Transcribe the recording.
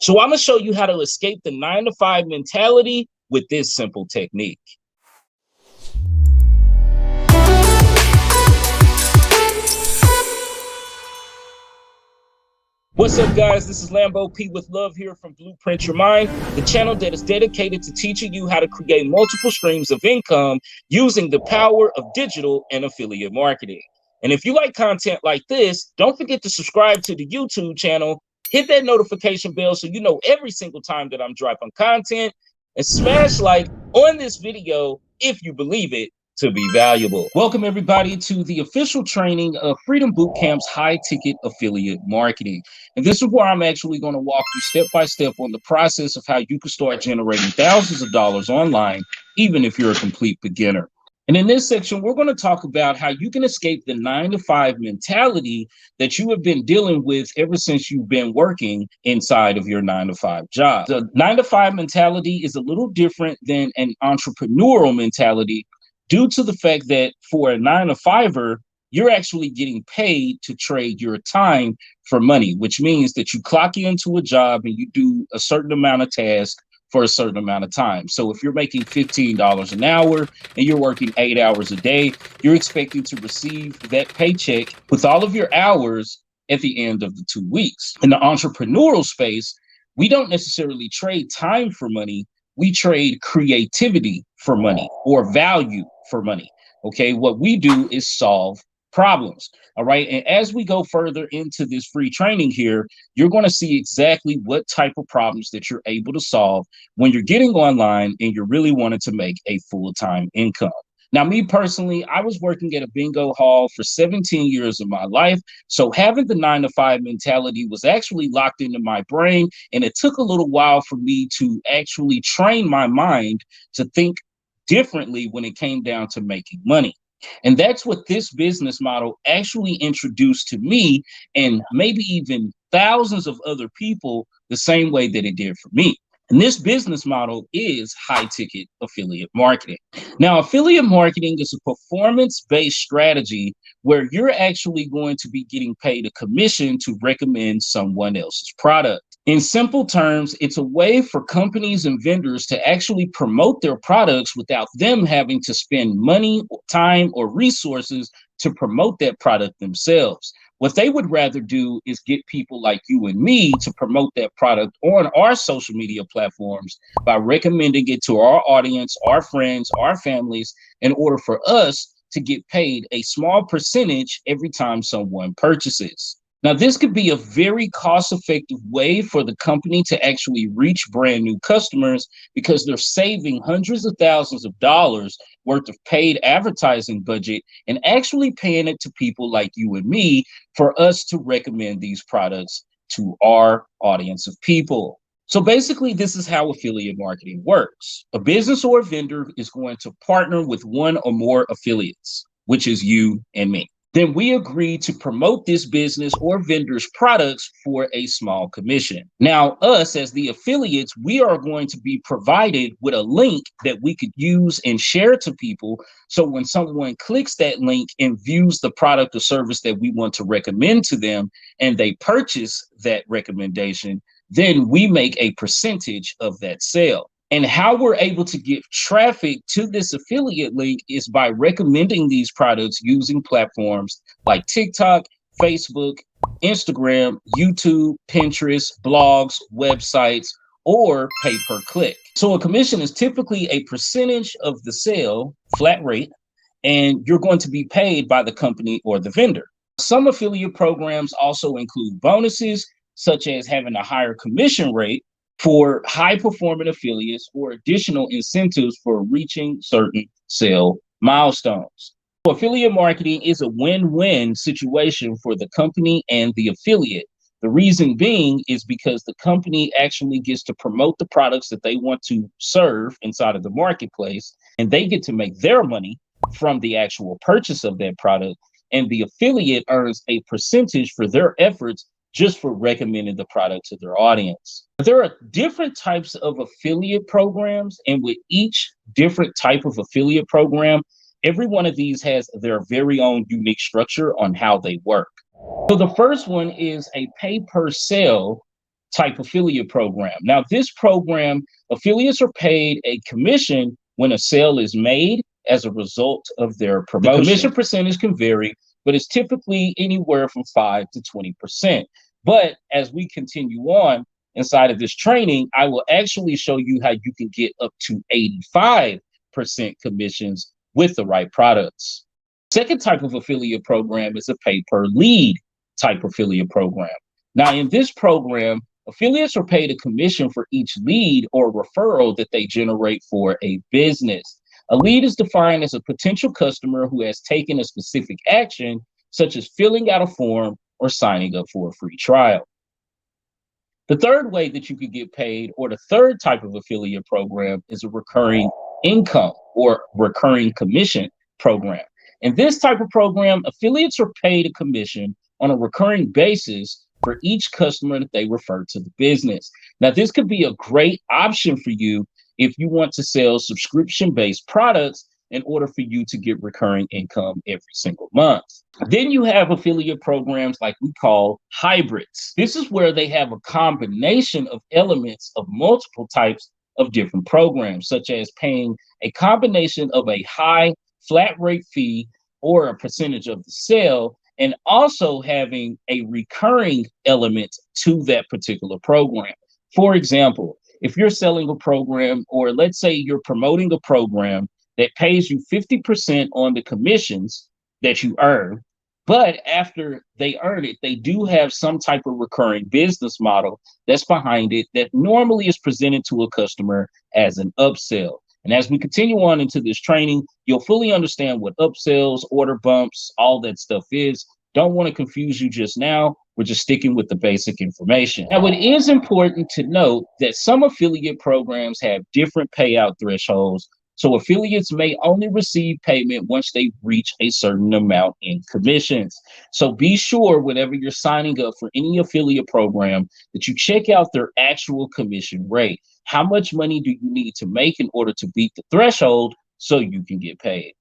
So I'm going to show you how to escape the 9 to 5 mentality with this simple technique. What's up, guys? This is Lambo P with Love here from Blueprint Your Mind, the channel that is dedicated to teaching you how to create multiple streams of income using the power of digital and affiliate marketing. And if you like content like this, don't forget to subscribe to the YouTube channel, hit that notification bell so you know every single time that I'm dropping content, and smash like on this video if you believe it to be valuable. Welcome everybody to the official training of Freedom Bootcamp's high ticket affiliate marketing. And this is where I'm actually going to walk you step by step on the process of how you can start generating thousands of dollars online, even if you're a complete beginner. And in this section, we're going to talk about how you can escape the 9 to 5 mentality that you have been dealing with ever since you've been working inside of your 9 to 5 job. The 9 to 5 mentality is a little different than an entrepreneurial mentality due to the fact that for a 9 to 5er, you're actually getting paid to trade your time for money, which means that you clock into a job and you do a certain amount of tasks for a certain amount of time. So if you're making $15 an hour and you're working 8 hours a day, you're expecting to receive that paycheck with all of your hours at the end of the 2 weeks. In the entrepreneurial space, we don't necessarily trade time for money. We trade creativity for money or value for money. Okay, what we do is solve problems. All right. And as we go further into this free training here, you're going to see exactly what type of problems that you're able to solve when you're getting online and you're really wanting to make a full-time income. Now, me personally, I was working at a bingo hall for 17 years of my life. So having the 9 to 5 mentality was actually locked into my brain. And it took a little while for me to actually train my mind to think differently when it came down to making money. And that's what this business model actually introduced to me and maybe even thousands of other people the same way that it did for me. And this business model is high ticket affiliate marketing. Now, affiliate marketing is a performance-based strategy where you're actually going to be getting paid a commission to recommend someone else's product. In simple terms, it's a way for companies and vendors to actually promote their products without them having to spend money, time, or resources to promote that product themselves. What they would rather do is get people like you and me to promote that product on our social media platforms by recommending it to our audience, our friends, our families, in order for us to get paid a small percentage every time someone purchases. Now, this could be a very cost-effective way for the company to actually reach brand new customers because they're saving hundreds of thousands of dollars worth of paid advertising budget and actually paying it to people like you and me for us to recommend these products to our audience of people. So basically, this is how affiliate marketing works. A business or a vendor is going to partner with one or more affiliates, which is you and me. Then we agree to promote this business or vendor's products for a small commission. Now, us as the affiliates, we are going to be provided with a link that we could use and share to people. So when someone clicks that link and views the product or service that we want to recommend to them, and they purchase that recommendation, then we make a percentage of that sale. And how we're able to get traffic to this affiliate link is by recommending these products using platforms like TikTok, Facebook, Instagram, YouTube, Pinterest, blogs, websites, or pay per click. So a commission is typically a percentage of the sale, flat rate, and you're going to be paid by the company or the vendor. Some affiliate programs also include bonuses, such as having a higher commission rate for high-performing affiliates or additional incentives for reaching certain sale milestones. So affiliate marketing is a win-win situation for the company and the affiliate. The reason being is because the company actually gets to promote the products that they want to serve inside of the marketplace, and they get to make their money from the actual purchase of that product, and the affiliate earns a percentage for their efforts just for recommending the product to their audience. There are different types of affiliate programs, and with each different type of affiliate program, every one of these has their very own unique structure on how they work. So the first one is a pay per sale type affiliate program. Now, this program, affiliates are paid a commission when a sale is made as a result of their promotion. The commission percentage can vary, but it's typically anywhere from 5 to 20%. But as we continue on inside of this training, I will actually show you how you can get up to 85% commissions with the right products. Second type of affiliate program is a pay per lead type affiliate program. Now, in this program, affiliates are paid a commission for each lead or referral that they generate for a business. A lead is defined as a potential customer who has taken a specific action, such as filling out a form or signing up for a free trial. The third way that you could get paid, or the third type of affiliate program, is a recurring income or recurring commission program. In this type of program, affiliates are paid a commission on a recurring basis for each customer that they refer to the business. Now, this could be a great option for you if you want to sell subscription-based products in order for you to get recurring income every single month. Then you have affiliate programs like we call hybrids. This is where they have a combination of elements of multiple types of different programs, such as paying a combination of a high flat rate fee or a percentage of the sale, and also having a recurring element to that particular program. For example, if you're selling a program, or let's say you're promoting a program that pays you 50% on the commissions that you earn, but after they earn it, they do have some type of recurring business model that's behind it that normally is presented to a customer as an upsell. And as we continue on into this training, you'll fully understand what upsells, order bumps, all that stuff is. Don't want to confuse you just now. We're just sticking with the basic information. Now, it is important to note that some affiliate programs have different payout thresholds. So affiliates may only receive payment once they reach a certain amount in commissions. So be sure whenever you're signing up for any affiliate program that you check out their actual commission rate. How much money do you need to make in order to beat the threshold so you can get paid?